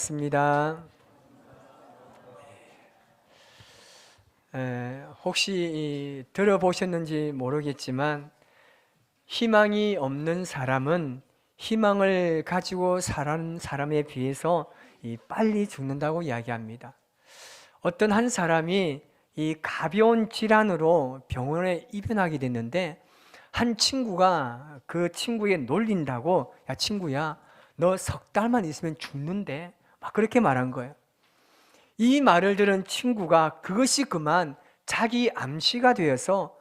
습니다. 혹시 들어보셨는지 모르겠지만 희망이 없는 사람은 희망을 가지고 사는 사람에 비해서 빨리 죽는다고 이야기합니다. 어떤 한 사람이 이 가벼운 질환으로 병원에 입원하게 됐는데 한 친구가 그 친구에 놀린다고, 야 친구야, 너 석 달만 있으면 죽는데, 막 그렇게 말한 거예요. 이 말을 들은 친구가 그것이 그만 자기 암시가 되어서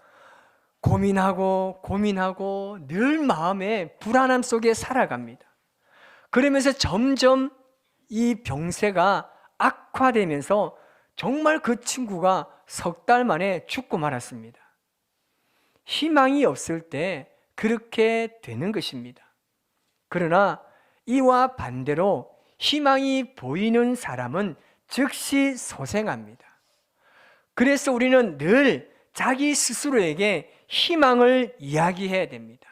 고민하고 늘 마음의 불안함 속에 살아갑니다. 그러면서 점점 이 병세가 악화되면서 정말 그 친구가 석 달 만에 죽고 말았습니다. 희망이 없을 때 그렇게 되는 것입니다. 그러나 이와 반대로 희망이 보이는 사람은 즉시 소생합니다. 그래서 우리는 늘 자기 스스로에게 희망을 이야기해야 됩니다.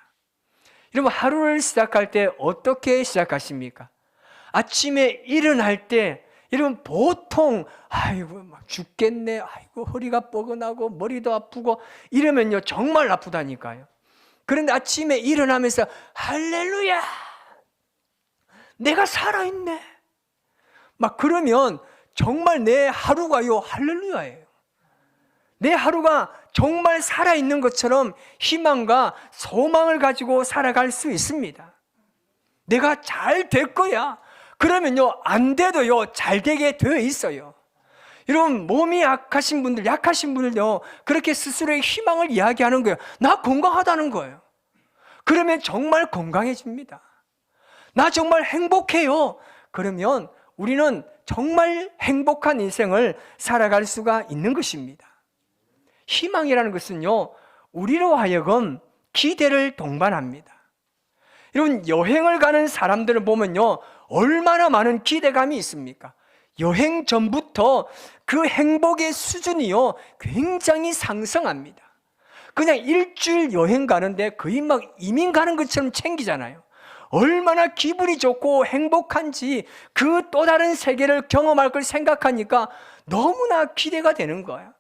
여러분, 하루를 시작할 때 어떻게 시작하십니까? 아침에 일어날 때 여러분 보통 아이고 막 죽겠네, 아이고 허리가 뻐근하고 머리도 아프고 이러면요 정말 아프다니까요. 그런데 아침에 일어나면서 할렐루야, 내가 살아있네, 막 그러면 정말 내 하루가요 할렐루야예요. 내 하루가 정말 살아있는 것처럼 희망과 소망을 가지고 살아갈 수 있습니다. 내가 잘 될 거야. 그러면요 안 돼도요 잘 되게 되어 있어요. 여러분, 몸이 약하신 분들요 그렇게 스스로의 희망을 이야기하는 거예요. 나 건강하다는 거예요. 그러면 정말 건강해집니다. 나 정말 행복해요. 그러면 우리는 정말 행복한 인생을 살아갈 수가 있는 것입니다. 희망이라는 것은요 우리로 하여금 기대를 동반합니다. 여러분, 여행을 가는 사람들을 보면요 얼마나 많은 기대감이 있습니까? 여행 전부터 그 행복의 수준이요 굉장히 상승합니다. 그냥 일주일 여행 가는데 거의 막 이민 가는 것처럼 챙기잖아요. 얼마나 기분이 좋고 행복한지 그 또 다른 세계를 경험할 걸 생각하니까 너무나 기대가 되는 거예요.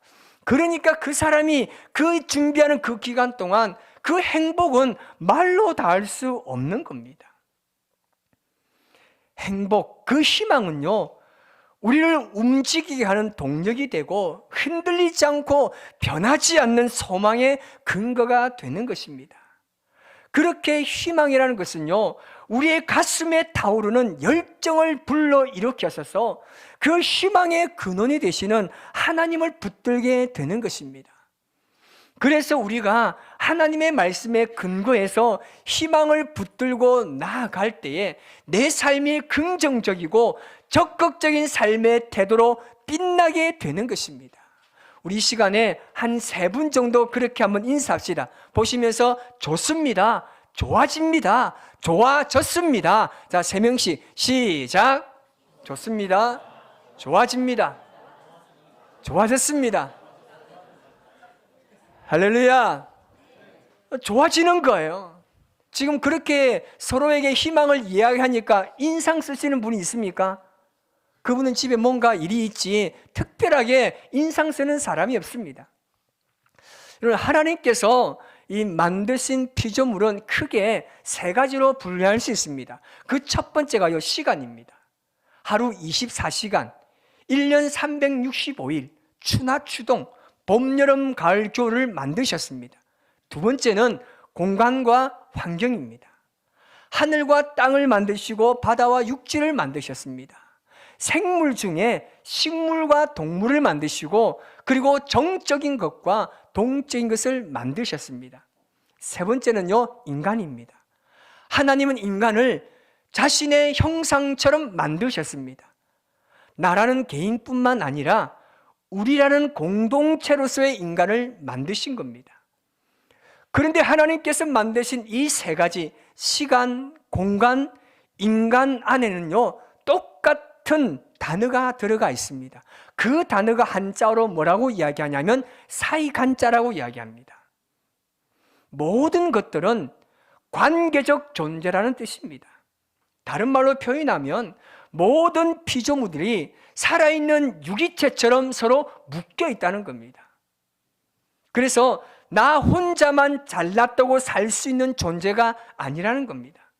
그러니까 그 사람이 그 준비하는 그 기간 동안 그 행복은 말로 닿을 수 없는 겁니다. 행복, 그 희망은요 우리를 움직이게 하는 동력이 되고 흔들리지 않고 변하지 않는 소망의 근거가 되는 것입니다. 그렇게 희망이라는 것은요 우리의 가슴에 타오르는 열정을 불러일으켜서 그 희망의 근원이 되시는 하나님을 붙들게 되는 것입니다. 그래서 우리가 하나님의 말씀에 근거해서 희망을 붙들고 나아갈 때에 내 삶이 긍정적이고 적극적인 삶의 태도로 빛나게 되는 것입니다. 우리 이 시간에 한 3분 정도 그렇게 한번 인사합시다. 보시면서 좋습니다, 좋아집니다, 좋아졌습니다. 자, 3명씩 시작. 좋습니다, 좋아집니다, 좋아졌습니다. 할렐루야. 좋아지는 거예요. 지금 그렇게 서로에게 희망을 이야기하니까 인상 쓰시는 분이 있습니까? 그분은 집에 뭔가 일이 있지 특별하게 인상 쓰는 사람이 없습니다. 여러분, 하나님께서 이 만드신 피조물은 크게 3가지로 분류할 수 있습니다. 그 첫 번째가요 시간입니다. 하루 24시간, 1년 365일, 추나 추동, 봄, 여름, 가을, 겨울을 만드셨습니다. 두 번째는 공간과 환경입니다. 하늘과 땅을 만드시고 바다와 육지를 만드셨습니다. 생물 중에 식물과 동물을 만드시고 그리고 정적인 것과 동적인 것을 만드셨습니다. 세 번째는요 인간입니다. 하나님은 인간을 자신의 형상처럼 만드셨습니다. 나라는 개인뿐만 아니라 우리라는 공동체로서의 인간을 만드신 겁니다. 그런데 하나님께서 만드신 이 3가지 시간, 공간, 인간 안에는요 똑같은 단어가 들어가 있습니다. 그 단어가 한자어로 뭐라고 이야기하냐면 사이간자라고 이야기합니다. 모든 것들은 관계적 존재라는 뜻입니다. 다른 말로 표현하면 모든 피조물들이 살아있는 유기체처럼 서로 묶여 있다는 겁니다. 그래서 나 혼자만 잘났다고 살 수 있는 존재가 아니라는 겁니다.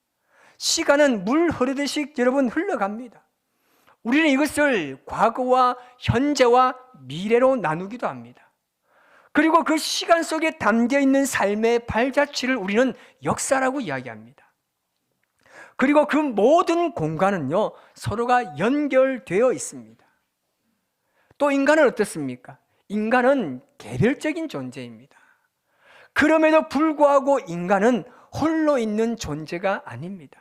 시간은 물 흐르듯이 여러분 흘러갑니다. 우리는 이것을 과거와 현재와 미래로 나누기도 합니다. 그리고 그 시간 속에 담겨 있는 삶의 발자취를 우리는 역사라고 이야기합니다. 그리고 그 모든 공간은요, 서로가 연결되어 있습니다. 또 인간은 어떻습니까? 인간은 개별적인 존재입니다. 그럼에도 불구하고 인간은 홀로 있는 존재가 아닙니다.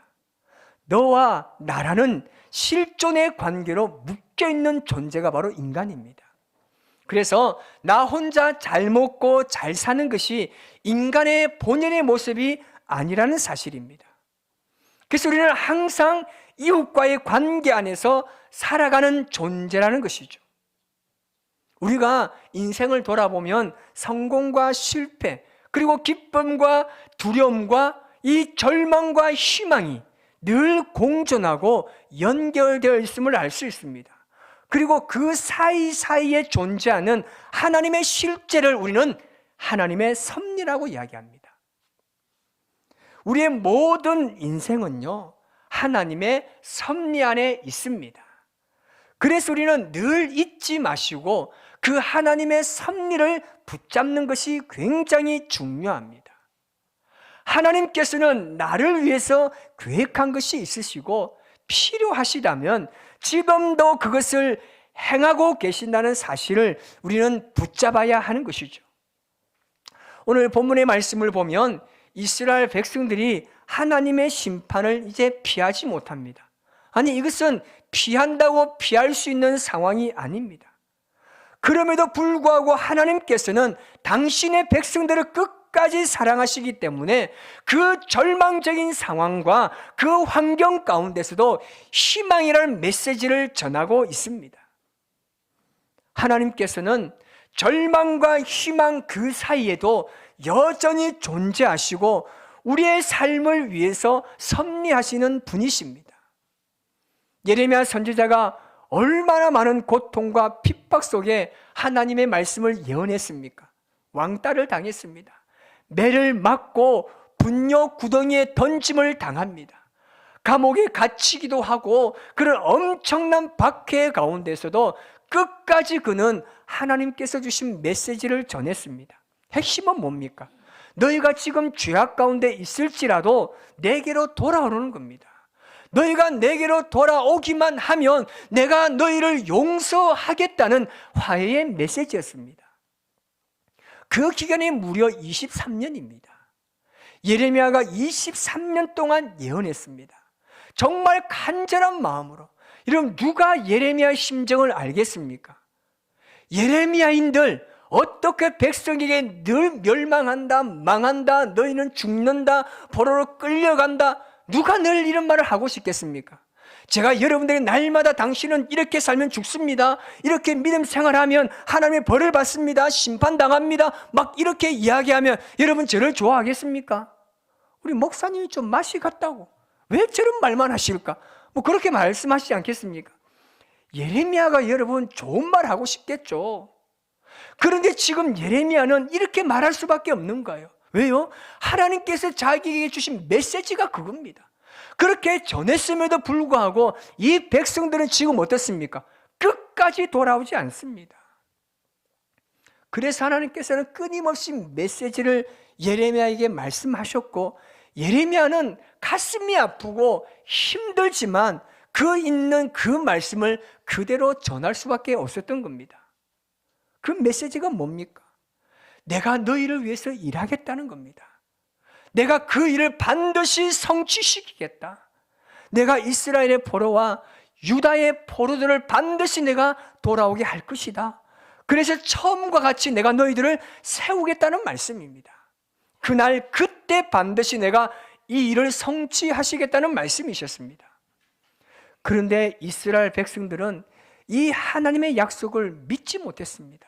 너와 나라는 실존의 관계로 묶여있는 존재가 바로 인간입니다. 그래서 나 혼자 잘 먹고 잘 사는 것이 인간의 본연의 모습이 아니라는 사실입니다. 그래서 우리는 항상 이웃과의 관계 안에서 살아가는 존재라는 것이죠. 우리가 인생을 돌아보면 성공과 실패, 그리고 기쁨과 두려움과 이 절망과 희망이 늘 공존하고 연결되어 있음을 알 수 있습니다. 그리고 그 사이사이에 존재하는 하나님의 실제를 우리는 하나님의 섭리라고 이야기합니다. 우리의 모든 인생은요, 하나님의 섭리 안에 있습니다. 그래서 우리는 늘 잊지 마시고 그 하나님의 섭리를 붙잡는 것이 굉장히 중요합니다. 하나님께서는 나를 위해서 계획한 것이 있으시고 필요하시다면 지금도 그것을 행하고 계신다는 사실을 우리는 붙잡아야 하는 것이죠. 오늘 본문의 말씀을 보면 이스라엘 백성들이 하나님의 심판을 이제 피하지 못합니다. 아니, 이것은 피한다고 피할 수 있는 상황이 아닙니다. 그럼에도 불구하고 하나님께서는 당신의 백성들을 끝까지 사랑하시기 때문에 그 절망적인 상황과 그 환경 가운데서도 희망이라는 메시지를 전하고 있습니다. 하나님께서는 절망과 희망 그 사이에도 여전히 존재하시고 우리의 삶을 위해서 섭리하시는 분이십니다. 예레미야 선지자가 얼마나 많은 고통과 핍박 속에 하나님의 말씀을 예언했습니까? 왕따를 당했습니다. 매를 맞고 분뇨 구덩이에 던짐을 당합니다. 감옥에 갇히기도 하고 그런 엄청난 박해 가운데서도 끝까지 그는 하나님께서 주신 메시지를 전했습니다. 핵심은 뭡니까? 너희가 지금 죄악 가운데 있을지라도 내게로 돌아오는 겁니다. 너희가 내게로 돌아오기만 하면 내가 너희를 용서하겠다는 화해의 메시지였습니다. 그 기간이 무려 23년입니다. 예레미야가 23년 동안 예언했습니다. 정말 간절한 마음으로. 여러분, 누가 예레미야의 심정을 알겠습니까? 예레미야인들 어떻게 백성에게 늘 멸망한다, 망한다, 너희는 죽는다, 포로로 끌려간다, 누가 늘 이런 말을 하고 싶겠습니까? 제가 여러분들이 날마다 당신은 이렇게 살면 죽습니다, 이렇게 믿음 생활하면 하나님의 벌을 받습니다, 심판당합니다, 막 이렇게 이야기하면 여러분 저를 좋아하겠습니까? 우리 목사님이 좀 맛이 같다고 왜 저런 말만 하실까? 뭐 그렇게 말씀하시지 않겠습니까? 예레미야가 여러분 좋은 말 하고 싶겠죠. 그런데 지금 예레미야는 이렇게 말할 수밖에 없는 거예요. 왜요? 하나님께서 자기에게 주신 메시지가 그겁니다. 그렇게 전했음에도 불구하고 이 백성들은 지금 어떻습니까? 끝까지 돌아오지 않습니다. 그래서 하나님께서는 끊임없이 메시지를 예레미야에게 말씀하셨고, 예레미야는 가슴이 아프고 힘들지만 그 있는 그 말씀을 그대로 전할 수밖에 없었던 겁니다. 그 메시지가 뭡니까? 내가 너희를 위해서 일하겠다는 겁니다. 내가 그 일을 반드시 성취시키겠다. 내가 이스라엘의 포로와 유다의 포로들을 반드시 내가 돌아오게 할 것이다. 그래서 처음과 같이 내가 너희들을 세우겠다는 말씀입니다. 그날 그때 반드시 내가 이 일을 성취하시겠다는 말씀이셨습니다. 그런데 이스라엘 백성들은 이 하나님의 약속을 믿지 못했습니다.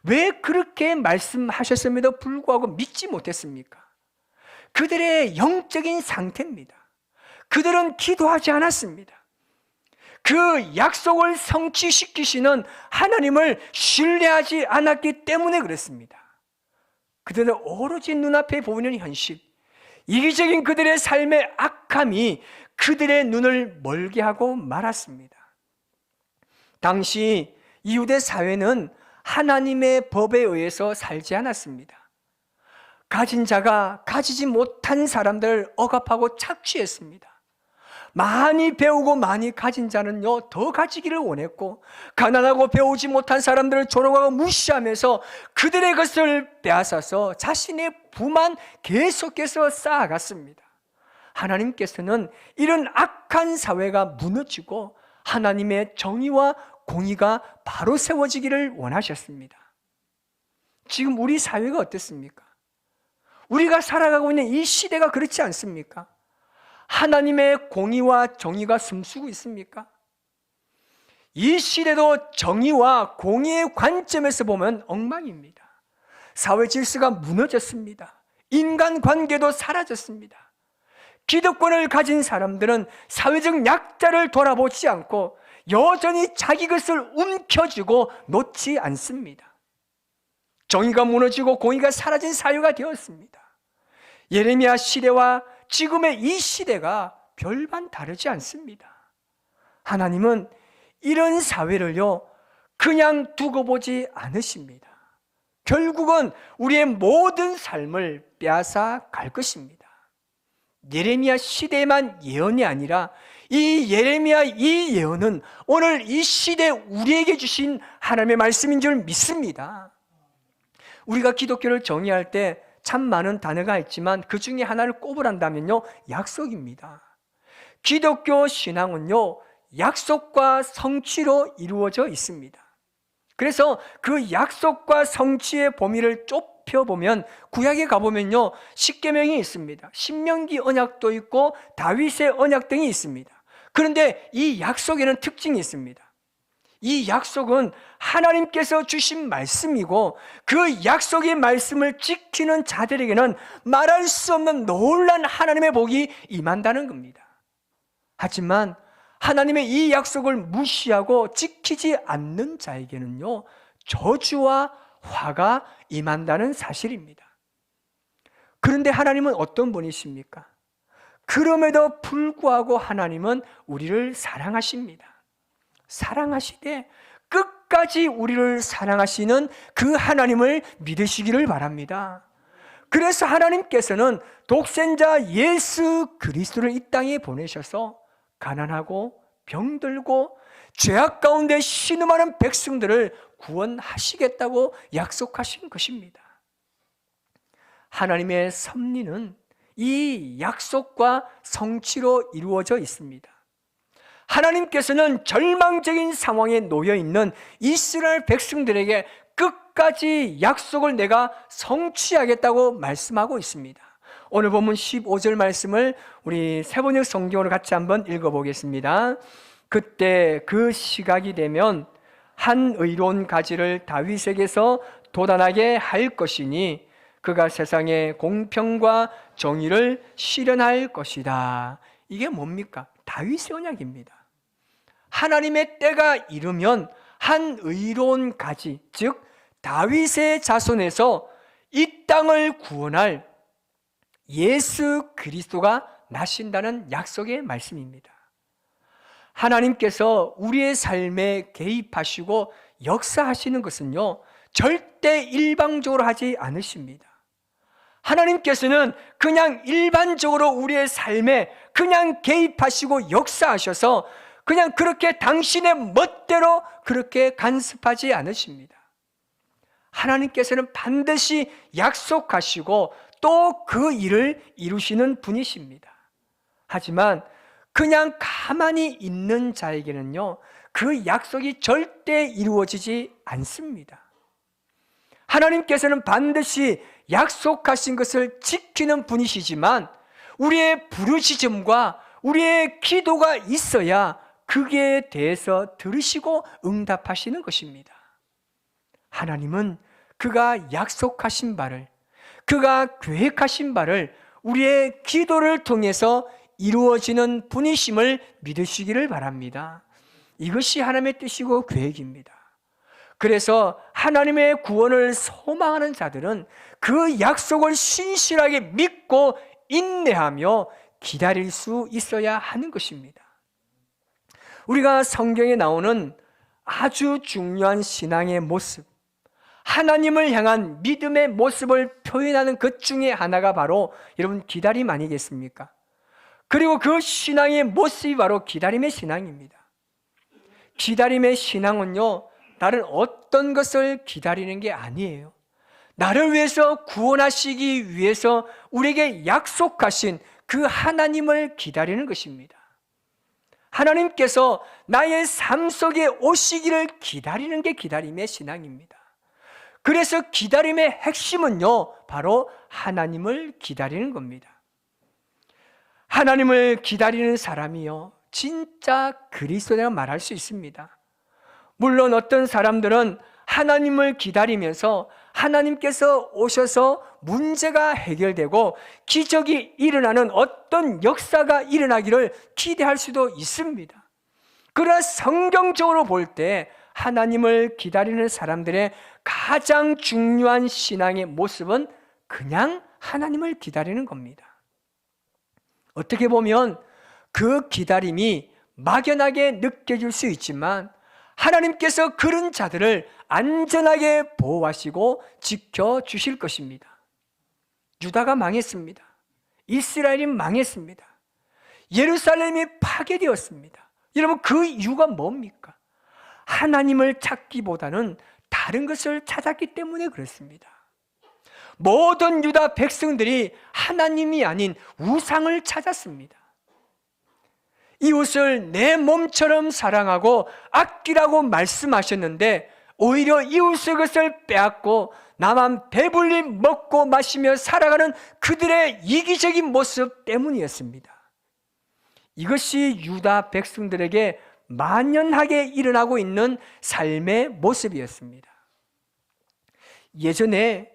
왜 그렇게 말씀하셨음에도 불구하고 믿지 못했습니까? 그들의 영적인 상태입니다. 그들은 기도하지 않았습니다. 그 약속을 성취시키시는 하나님을 신뢰하지 않았기 때문에 그랬습니다. 그들은 오로지 눈앞에 보이는 현실, 이기적인 그들의 삶의 악함이 그들의 눈을 멀게 하고 말았습니다. 당시 이후대 사회는 하나님의 법에 의해서 살지 않았습니다. 가진 자가 가지지 못한 사람들을 억압하고 착취했습니다. 많이 배우고 많이 가진 자는요 더 가지기를 원했고, 가난하고 배우지 못한 사람들을 조롱하고 무시하면서 그들의 것을 빼앗아서 자신의 부만 계속해서 쌓아갔습니다. 하나님께서는 이런 악한 사회가 무너지고 하나님의 정의와 공의가 바로 세워지기를 원하셨습니다. 지금 우리 사회가 어떻습니까? 우리가 살아가고 있는 이 시대가 그렇지 않습니까? 하나님의 공의와 정의가 숨쉬고 있습니까? 이 시대도 정의와 공의의 관점에서 보면 엉망입니다. 사회 질서가 무너졌습니다. 인간관계도 사라졌습니다. 기득권을 가진 사람들은 사회적 약자를 돌아보지 않고 여전히 자기 것을 움켜쥐고 놓지 않습니다. 정의가 무너지고 공의가 사라진 사회가 되었습니다. 예레미야 시대와 지금의 이 시대가 별반 다르지 않습니다. 하나님은 이런 사회를요 그냥 두고 보지 않으십니다. 결국은 우리의 모든 삶을 빼앗아 갈 것입니다. 예레미야 시대만 예언이 아니라 이 예레미야 이 예언은 오늘 이 시대 우리에게 주신 하나님의 말씀인 줄 믿습니다. 우리가 기독교를 정의할 때 참 많은 단어가 있지만 그 중에 하나를 꼽으란다면요 약속입니다. 기독교 신앙은요 약속과 성취로 이루어져 있습니다. 그래서 그 약속과 성취의 범위를 좁혀보면 구약에 가보면요 십계명이 있습니다. 신명기 언약도 있고 다윗의 언약 등이 있습니다. 그런데 이 약속에는 특징이 있습니다. 이 약속은 하나님께서 주신 말씀이고 그 약속의 말씀을 지키는 자들에게는 말할 수 없는 놀라운 하나님의 복이 임한다는 겁니다. 하지만 하나님의 이 약속을 무시하고 지키지 않는 자에게는요 저주와 화가 임한다는 사실입니다. 그런데 하나님은 어떤 분이십니까? 그럼에도 불구하고 하나님은 우리를 사랑하십니다. 사랑하시되 끝까지 우리를 사랑하시는 그 하나님을 믿으시기를 바랍니다. 그래서 하나님께서는 독생자 예수 그리스도를 이 땅에 보내셔서 가난하고 병들고 죄악 가운데 신음하는 백성들을 구원하시겠다고 약속하신 것입니다. 하나님의 섭리는 이 약속과 성취로 이루어져 있습니다. 하나님께서는 절망적인 상황에 놓여 있는 이스라엘 백성들에게 끝까지 약속을 내가 성취하겠다고 말씀하고 있습니다. 오늘 본문 15절 말씀을 우리 세번역 성경으로 같이 한번 읽어보겠습니다. 그때 그 시각이 되면 한 의로운 가지를 다윗에게서 돋아나게 할 것이니 그가 세상에 공평과 정의를 실현할 것이다. 이게 뭡니까? 다윗의 언약입니다. 하나님의 때가 이르면 한 의로운 가지, 즉 다윗의 자손에서 이 땅을 구원할 예수 그리스도가 나신다는 약속의 말씀입니다. 하나님께서 우리의 삶에 개입하시고 역사하시는 것은요 절대 일방적으로 하지 않으십니다. 하나님께서는 그냥 일반적으로 우리의 삶에 그냥 개입하시고 역사하셔서 그냥 그렇게 당신의 멋대로 그렇게 간섭하지 않으십니다. 하나님께서는 반드시 약속하시고 또 그 일을 이루시는 분이십니다. 하지만 그냥 가만히 있는 자에게는요 그 약속이 절대 이루어지지 않습니다. 하나님께서는 반드시 약속하신 것을 지키는 분이시지만 우리의 부르짖음과 우리의 기도가 있어야 그에 대해서 들으시고 응답하시는 것입니다. 하나님은 그가 약속하신 바를, 그가 계획하신 바를 우리의 기도를 통해서 이루어지는 분이심을 믿으시기를 바랍니다. 이것이 하나님의 뜻이고 계획입니다. 그래서 하나님의 구원을 소망하는 자들은 그 약속을 신실하게 믿고 인내하며 기다릴 수 있어야 하는 것입니다. 우리가 성경에 나오는 아주 중요한 신앙의 모습, 하나님을 향한 믿음의 모습을 표현하는 것 중에 하나가 바로 여러분 기다림 아니겠습니까? 그리고 그 신앙의 모습이 바로 기다림의 신앙입니다. 기다림의 신앙은요, 다른 어떤 것을 기다리는 게 아니에요. 나를 위해서 구원하시기 위해서 우리에게 약속하신 그 하나님을 기다리는 것입니다. 하나님께서 나의 삶 속에 오시기를 기다리는 게 기다림의 신앙입니다. 그래서 기다림의 핵심은요, 바로 하나님을 기다리는 겁니다. 하나님을 기다리는 사람이요, 진짜 그리스도라고 말할 수 있습니다. 물론 어떤 사람들은 하나님을 기다리면서 하나님께서 오셔서 문제가 해결되고 기적이 일어나는 어떤 역사가 일어나기를 기대할 수도 있습니다. 그러나 성경적으로 볼 때 하나님을 기다리는 사람들의 가장 중요한 신앙의 모습은 그냥 하나님을 기다리는 겁니다. 어떻게 보면 그 기다림이 막연하게 느껴질 수 있지만 하나님께서 그런 자들을 안전하게 보호하시고 지켜주실 것입니다. 유다가 망했습니다. 이스라엘이 망했습니다. 예루살렘이 파괴되었습니다. 여러분, 그 이유가 뭡니까? 하나님을 찾기보다는 다른 것을 찾았기 때문에 그렇습니다. 모든 유다 백성들이 하나님이 아닌 우상을 찾았습니다. 이웃을 내 몸처럼 사랑하고 아끼라고 말씀하셨는데 오히려 이웃의 것을 빼앗고 나만 배불리 먹고 마시며 살아가는 그들의 이기적인 모습 때문이었습니다. 이것이 유다 백성들에게 만연하게 일어나고 있는 삶의 모습이었습니다. 예전에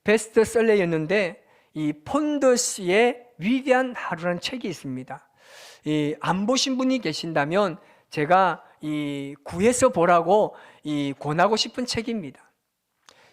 베스트셀러였는데 이 폰더스의 위대한 하루라는 책이 있습니다. 안 보신 분이 계신다면 제가 구해서 보라고 권하고 싶은 책입니다.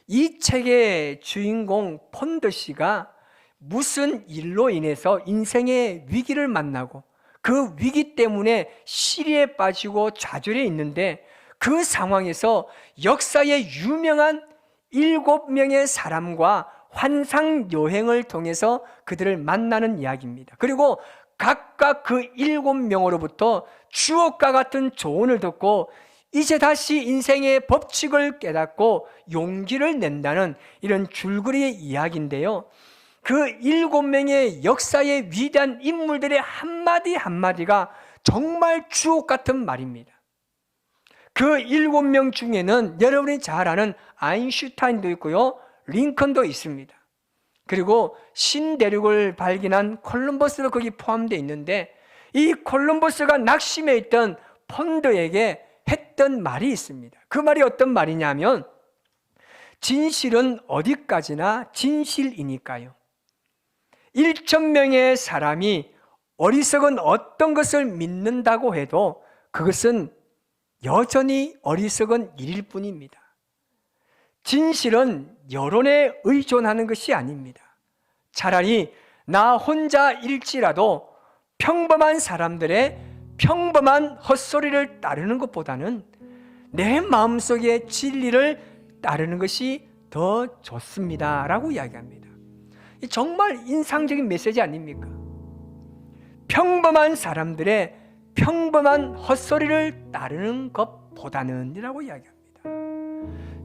이 책의 주인공 폰더시가 무슨 일로 인해서 인생의 위기를 만나고 그 위기 때문에 시리에 빠지고 좌절해 있는데 그 상황에서 역사의 유명한 7명의 사람과 환상 여행을 통해서 그들을 만나는 이야기입니다. 그리고 각각 그 7명으로부터 주옥과 같은 조언을 듣고 이제 다시 인생의 법칙을 깨닫고 용기를 낸다는 이런 줄거리의 이야기인데요. 그 7명의 역사의 위대한 인물들의 한마디 한마디가 정말 주옥 같은 말입니다. 그 7명 중에는 여러분이 잘 아는 아인슈타인도 있고요, 링컨도 있습니다. 그리고 신대륙을 발견한 콜럼버스도 거기 포함되어 있는데 이 콜럼버스가 낙심해 있던 폰더에게 했던 말이 있습니다. 그 말이 어떤 말이냐면 진실은 어디까지나 진실이니까요. 1,000명의 사람이 어리석은 어떤 것을 믿는다고 해도 그것은 여전히 어리석은 일일 뿐입니다. 진실은 여론에 의존하는 것이 아닙니다. 차라리 나 혼자일지라도 평범한 사람들의 평범한 헛소리를 따르는 것보다는 내 마음속의 진리를 따르는 것이 더 좋습니다 라고 이야기합니다. 정말 인상적인 메시지 아닙니까? 평범한 사람들의 평범한 헛소리를 따르는 것보다는 이라고 이야기합니다.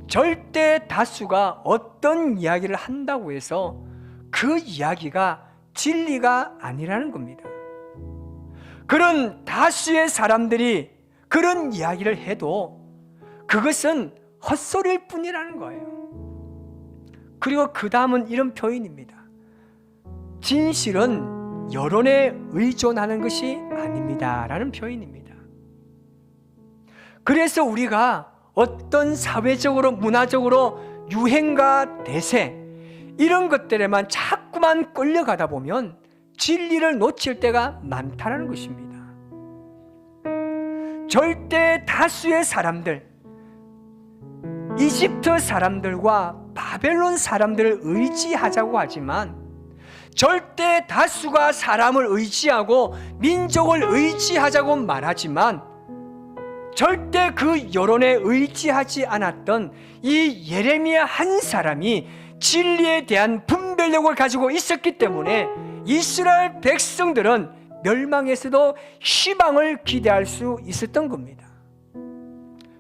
절대 다수가 어떤 이야기를 한다고 해서 그 이야기가 진리가 아니라는 겁니다. 그런 다수의 사람들이 그런 이야기를 해도 그것은 헛소리일 뿐이라는 거예요. 그리고 그 다음은 이런 표현입니다. 진실은 여론에 의존하는 것이 아닙니다 라는 표현입니다. 그래서 우리가 어떤 사회적으로 문화적으로 유행과 대세 이런 것들에만 자꾸만 끌려가다 보면 진리를 놓칠 때가 많다는 것입니다. 절대 다수의 사람들, 이집트 사람들과 바벨론 사람들을 의지하자고 하지만 절대 다수가 사람을 의지하고 민족을 의지하자고 말하지만 절대 그 여론에 의지하지 않았던 이 예레미야 한 사람이 진리에 대한 분별력을 가지고 있었기 때문에 이스라엘 백성들은 멸망에서도 희망을 기대할 수 있었던 겁니다.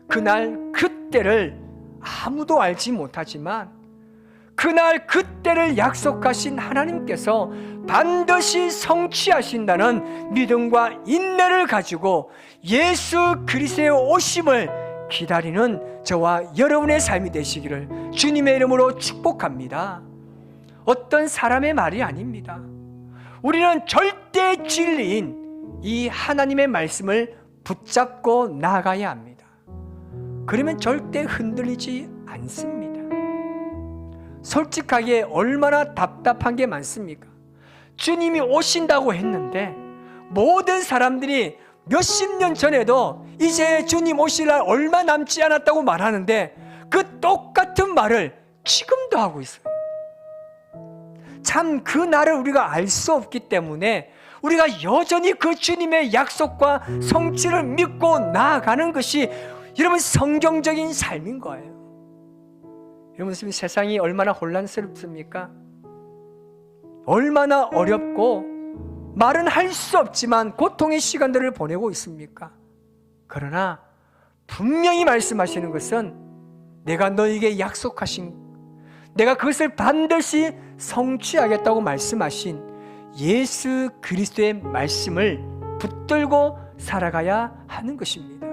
그날 그때를 아무도 알지 못하지만 그날 그때를 약속하신 하나님께서 반드시 성취하신다는 믿음과 인내를 가지고 예수 그리스도의 오심을 기다리는 저와 여러분의 삶이 되시기를 주님의 이름으로 축복합니다. 어떤 사람의 말이 아닙니다. 우리는 절대 진리인 이 하나님의 말씀을 붙잡고 나아가야 합니다. 그러면 절대 흔들리지 않습니다. 솔직하게 얼마나 답답한 게 많습니까? 주님이 오신다고 했는데 모든 사람들이 몇십 년 전에도 이제 주님 오실 날 얼마 남지 않았다고 말하는데 그 똑같은 말을 지금도 하고 있어요. 참 그 날을 우리가 알 수 없기 때문에 우리가 여전히 그 주님의 약속과 성취를 믿고 나아가는 것이 여러분 성경적인 삶인 거예요. 여러분 세상이 얼마나 혼란스럽습니까? 얼마나 어렵고 말은 할 수 없지만 고통의 시간들을 보내고 있습니까? 그러나 분명히 말씀하시는 것은 내가 너에게 약속하신, 내가 그것을 반드시 성취하겠다고 말씀하신 예수 그리스도의 말씀을 붙들고 살아가야 하는 것입니다.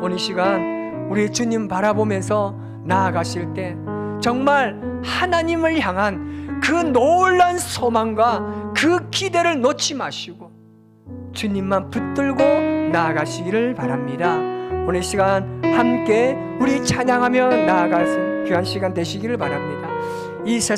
오늘 시간 우리 주님 바라보면서 나아가실 때 정말 하나님을 향한 그 놀라운 소망과 그 기대를 놓지 마시고 주님만 붙들고 나아가시기를 바랍니다. 오늘 시간 함께 우리 찬양하며 나아가는 귀한 시간 되시기를 바랍니다. 이 세상